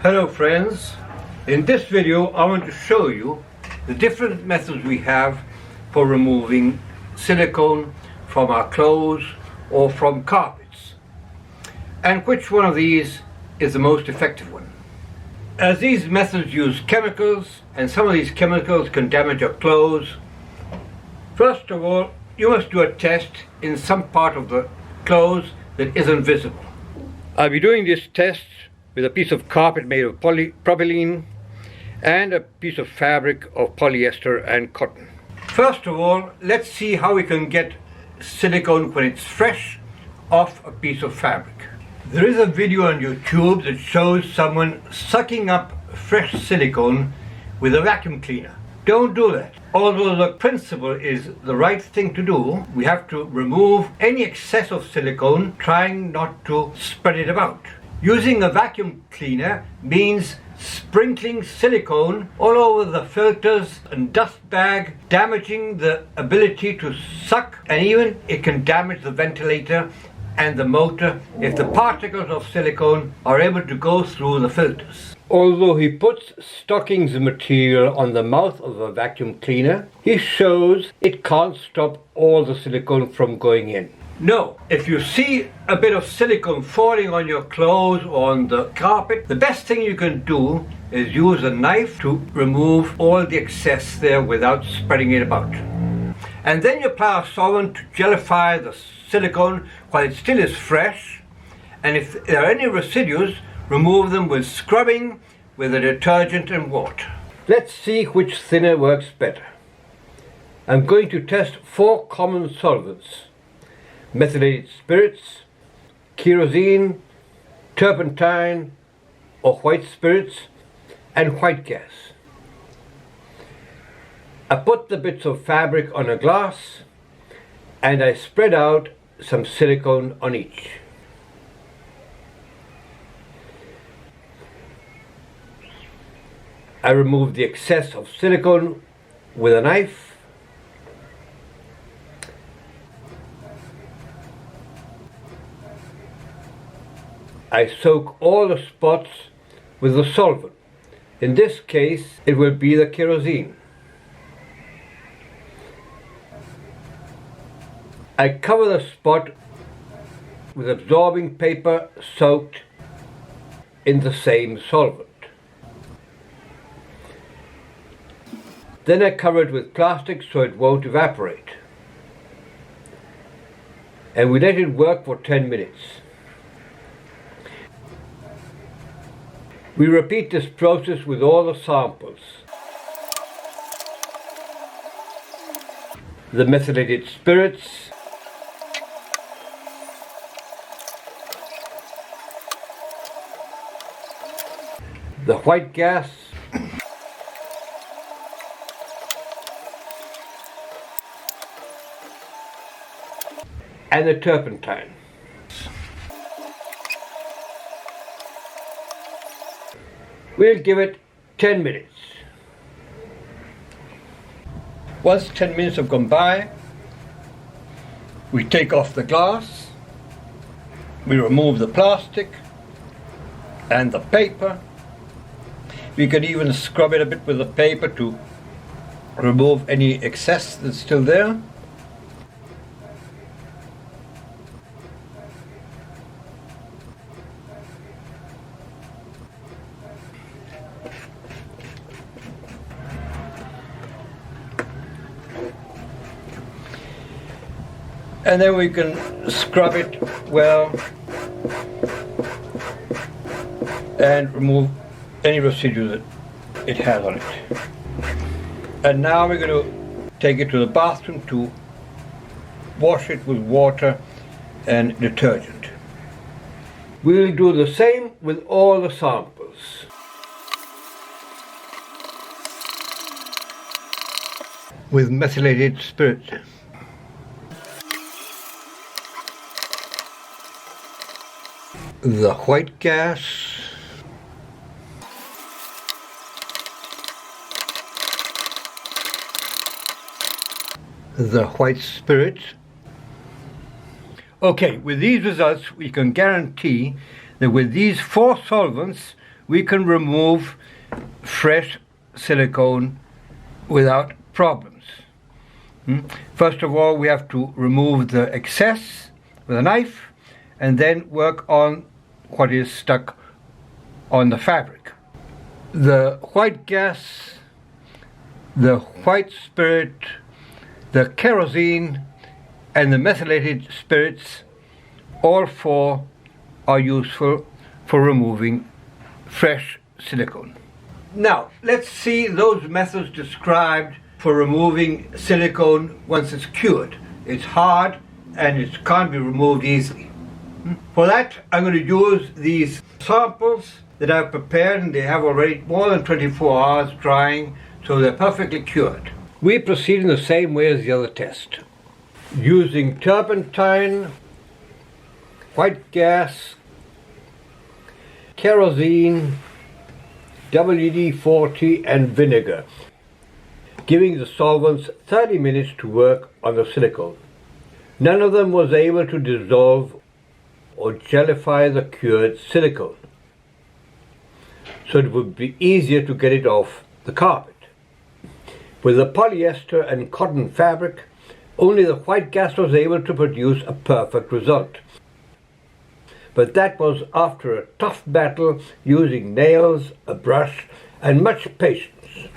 Hello friends, in this video I want to show you the different methods we have for removing silicone from our clothes or from carpets, and which one of these is the most effective one. As these methods use chemicals, and some of these chemicals can damage your clothes, first of all you must do a test in some part of the clothes that isn't visible. I'll be doing this test with a piece of carpet made of polypropylene and a piece of fabric of polyester and cotton. First of all, let's see how we can get silicone when it's fresh off a piece of fabric. There is a video on YouTube that shows someone sucking up fresh silicone with a vacuum cleaner. Don't do that. Although the principle is the right thing to do, we have to remove any excess of silicone, trying not to spread it about. Using a vacuum cleaner means sprinkling silicone all over the filters and dust bag, damaging the ability to suck, and even it can damage the ventilator and the motor if the particles of silicone are able to go through the filters. Although he puts stockings material on the mouth of a vacuum cleaner, he shows it can't stop all the silicone from going in. No, if you see a bit of silicone falling on your clothes or on the carpet, the best thing you can do is use a knife to remove all the excess there without spreading it about. And then you apply a solvent to gellify the silicone while it still is fresh, and if there are any residues, remove them with scrubbing with a detergent and water. Let's see which thinner works better. I'm going to test 4 common solvents: methylated spirits, kerosene, turpentine or white spirits, and white gas. I put the bits of fabric on a glass and I spread out some silicone on each. I remove the excess of silicone with a knife. I soak all the spots with the solvent. In this case, it will be the kerosene. I cover the spot with absorbing paper soaked in the same solvent. Then I cover it with plastic so it won't evaporate. And we let it work for 10 minutes. We repeat this process with all the samples. The methylated spirits, the white gas, and the turpentine. We'll give it 10 minutes. Once 10 minutes have gone by, we take off the glass, we remove the plastic and the paper. We can even scrub it a bit with the paper to remove any excess that's still there. And then we can scrub it well and remove any residue that it has on it. And now we're going to take it to the bathroom to wash it with water and detergent. We'll do the same with all the samples. With methylated spirit. The white gas, the white spirit. Okay, with these results we can guarantee that with these 4 solvents we can remove fresh silicone without problems. First of all, we have to remove the excess with a knife and then work on what is stuck on the fabric. The white gas, the white spirit, the kerosene and the methylated spirits, all four are useful for removing fresh silicone. Now, let's see those methods described for removing silicone once it's cured. It's hard and it can't be removed easily. For that, I'm going to use these samples that I've prepared, and they have already more than 24 hours drying, so they're perfectly cured. We proceed in the same way as the other test, using turpentine, white gas, kerosene, WD-40 and vinegar, giving the solvents 30 minutes to work on the silicone. None of them was able to dissolve or gellify the cured silicone, so it would be easier to get it off the carpet. With the polyester and cotton fabric, only the white gas was able to produce a perfect result. But that was after a tough battle using nails, a brush, and much patience.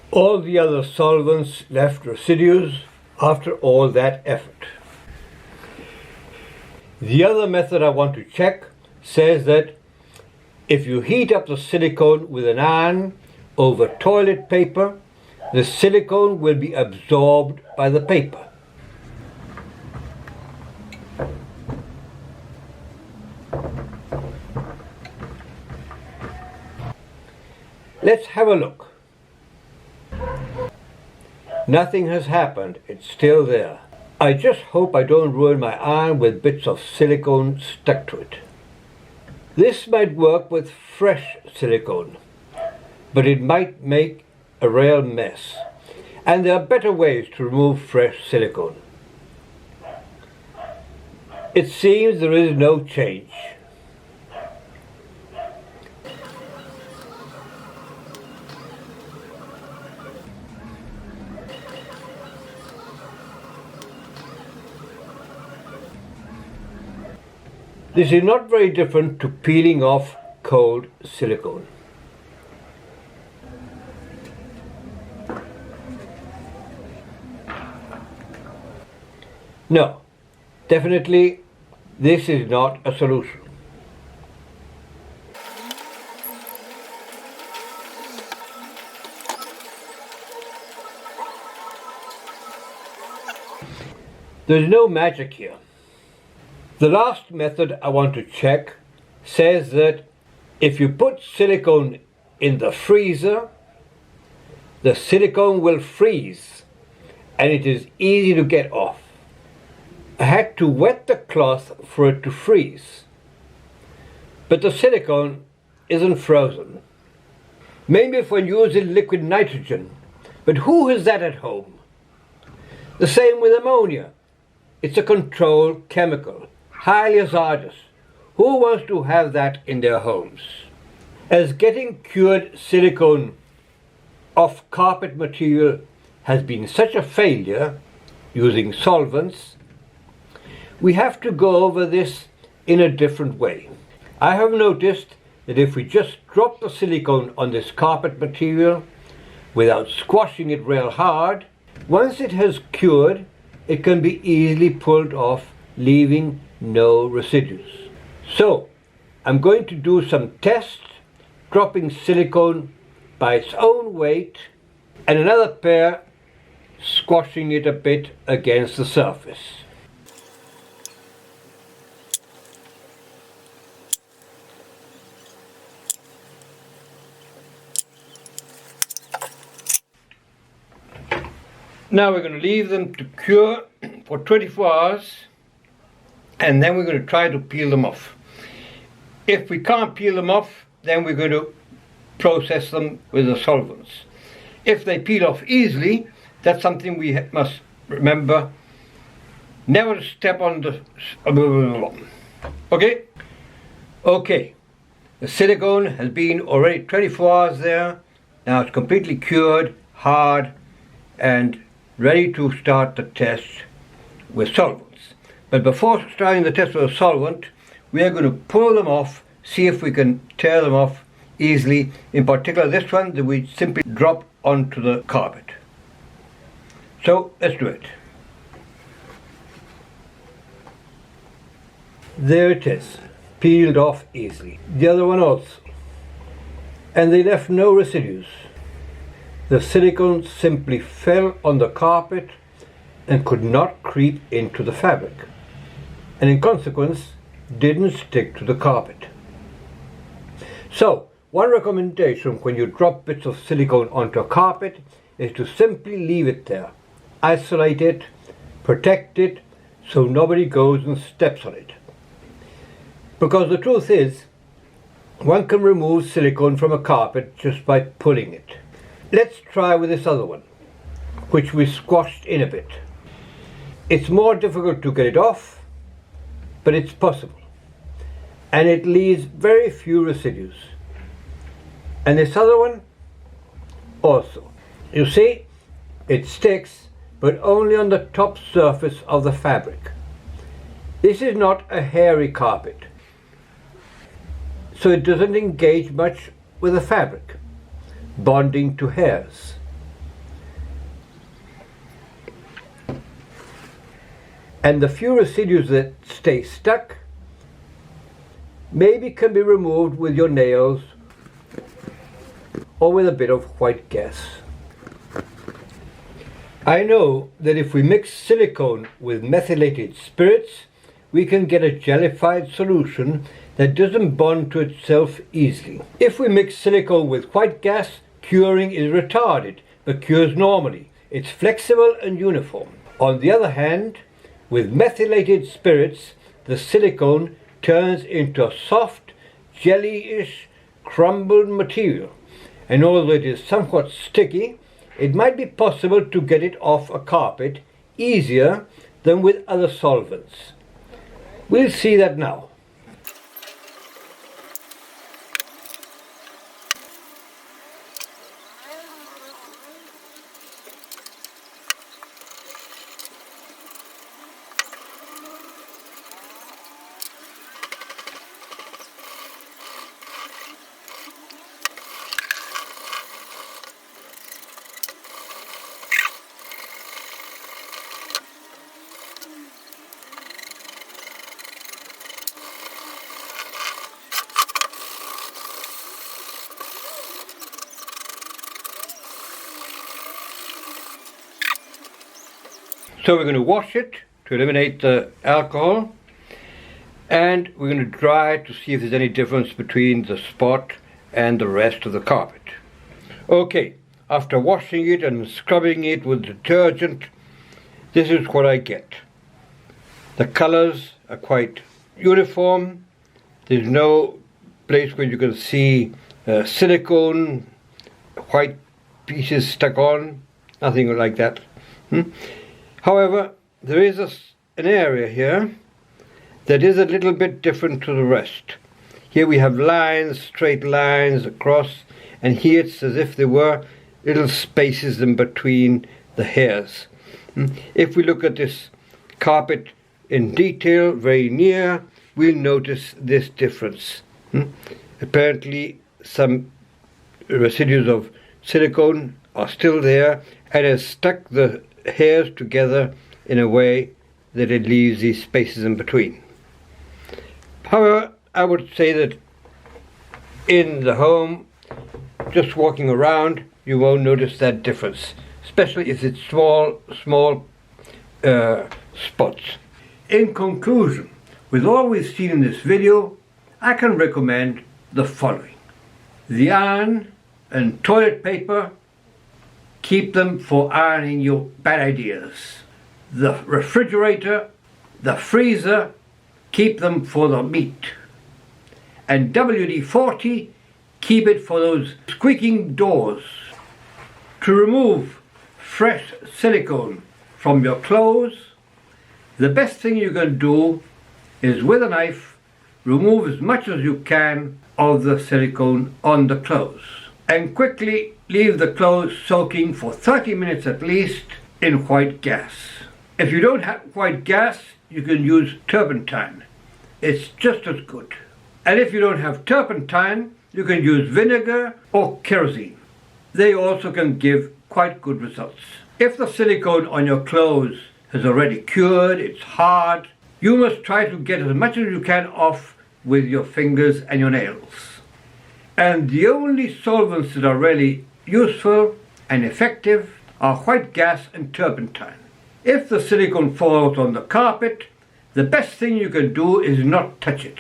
All the other solvents left residues after all that effort. The other method I want to check says that if you heat up the silicone with an iron over toilet paper, the silicone will be absorbed by the paper. Let's have a look. Nothing has happened, it's still there. I just hope I don't ruin my iron with bits of silicone stuck to it. This might work with fresh silicone, but it might make a real mess. And there are better ways to remove fresh silicone. It seems there is no change. This is not very different to peeling off cold silicone. No, definitely this is not a solution. There's no magic here. The last method I want to check says that if you put silicone in the freezer, the silicone will freeze and it is easy to get off. I had to wet the cloth for it to freeze, but the silicone isn't frozen. Maybe if one uses liquid nitrogen, but who has that at home? The same with ammonia. It's a controlled chemical, highly hazardous. Who wants to have that in their homes? As getting cured silicone off carpet material has been such a failure using solvents, we have to go over this in a different way. I have noticed that if we just drop the silicone on this carpet material without squashing it real hard, once it has cured, it can be easily pulled off, leaving no residues. So, I'm going to do some tests, dropping silicone by its own weight, and another pair squashing it a bit against the surface. Now we're going to leave them to cure for 24 hours, and then we're going to try to peel them off. If we can't peel them off, then we're going to process them with the solvents. If they peel off easily, that's something we must remember. Never to step on the... Okay? Okay. The silicone has been already 24 hours there. Now it's completely cured, hard, and ready to start the test with solvents. But before starting the test with a solvent, we are going to pull them off, see if we can tear them off easily. In particular this one that we simply drop onto the carpet. So let's do it. There it is, peeled off easily. The other one also. And they left no residues. The silicone simply fell on the carpet and could not creep into the fabric, and in consequence didn't stick to the carpet. So, one recommendation when you drop bits of silicone onto a carpet is to simply leave it there. Isolate it, protect it, so nobody goes and steps on it. Because the truth is, one can remove silicone from a carpet just by pulling it. Let's try with this other one, which we squashed in a bit. It's more difficult to get it off, but it's possible. And it leaves very few residues. And this other one also. You see, it sticks, but only on the top surface of the fabric. This is not a hairy carpet, so it doesn't engage much with the fabric, bonding to hairs. And the few residues that stay stuck maybe can be removed with your nails or with a bit of white gas. I know that if we mix silicone with methylated spirits, we can get a jellified solution that doesn't bond to itself easily. If we mix silicone with white gas, curing is retarded, but cures normally. It's flexible and uniform. On the other hand, with methylated spirits, the silicone turns into a soft, jelly-ish, crumbled material. And although it is somewhat sticky, it might be possible to get it off a carpet easier than with other solvents. We'll see that now. So we're going to wash it to eliminate the alcohol, and we're going to dry it to see if there's any difference between the spot and the rest of the carpet. Okay, after washing it and scrubbing it with detergent, this is what I get. The colors are quite uniform. There's no place where you can see silicone, white pieces stuck on, nothing like that. However, there is an area here that is a little bit different to the rest. Here we have lines, straight lines across, and here it's as if there were little spaces in between the hairs. If we look at this carpet in detail, very near, we'll notice this difference. Apparently some residues of silicone are still there and has stuck the hairs together in a way that it leaves these spaces in between. However, I would say that in the home, just walking around, you won't notice that difference, especially if it's small spots. In conclusion, with all we've seen in this video, I can recommend the following. The iron and toilet paper, keep them for ironing your bad ideas. The refrigerator, the freezer, keep them for the meat. And WD-40, keep it for those squeaking doors. To remove fresh silicone from your clothes, the best thing you can do is with a knife, remove as much as you can of the silicone on the clothes. And quickly leave the clothes soaking for 30 minutes at least in white gas. If you don't have white gas, you can use turpentine. It's just as good. And if you don't have turpentine, you can use vinegar or kerosene. They also can give quite good results. If the silicone on your clothes has already cured, it's hard, you must try to get as much as you can off with your fingers and your nails. And the only solvents that are really useful and effective are white gas and turpentine. If the silicone falls on the carpet, the best thing you can do is not touch it.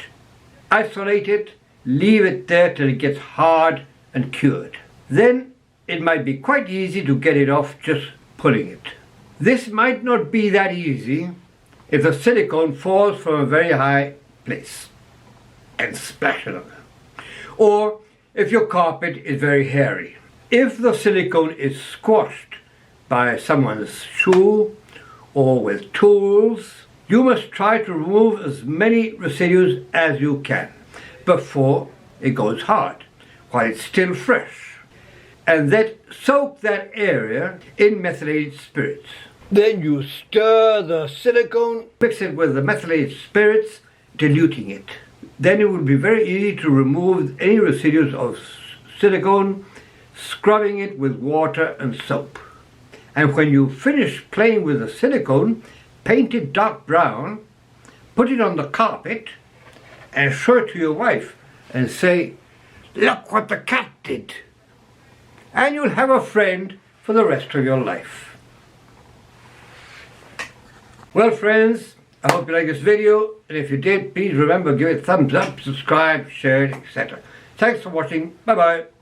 Isolate it, leave it there till it gets hard and cured. Then it might be quite easy to get it off just pulling it. This might not be that easy if the silicone falls from a very high place and splashes on it, or if your carpet is very hairy. If the silicone is squashed by someone's shoe or with tools, you must try to remove as many residues as you can before it goes hard, while it's still fresh. And then soak that area in methylated spirits. Then you stir the silicone, mix it with the methylated spirits, diluting it. Then it will be very easy to remove any residues of silicone, scrubbing it with water and soap. And when you finish playing with the silicone, paint it dark brown, put it on the carpet, and show it to your wife and say, "Look what the cat did." And you'll have a friend for the rest of your life. Well friends, I hope you like this video, and if you did, please remember give it a thumbs up, subscribe, share it, etc. Thanks for watching. Bye bye.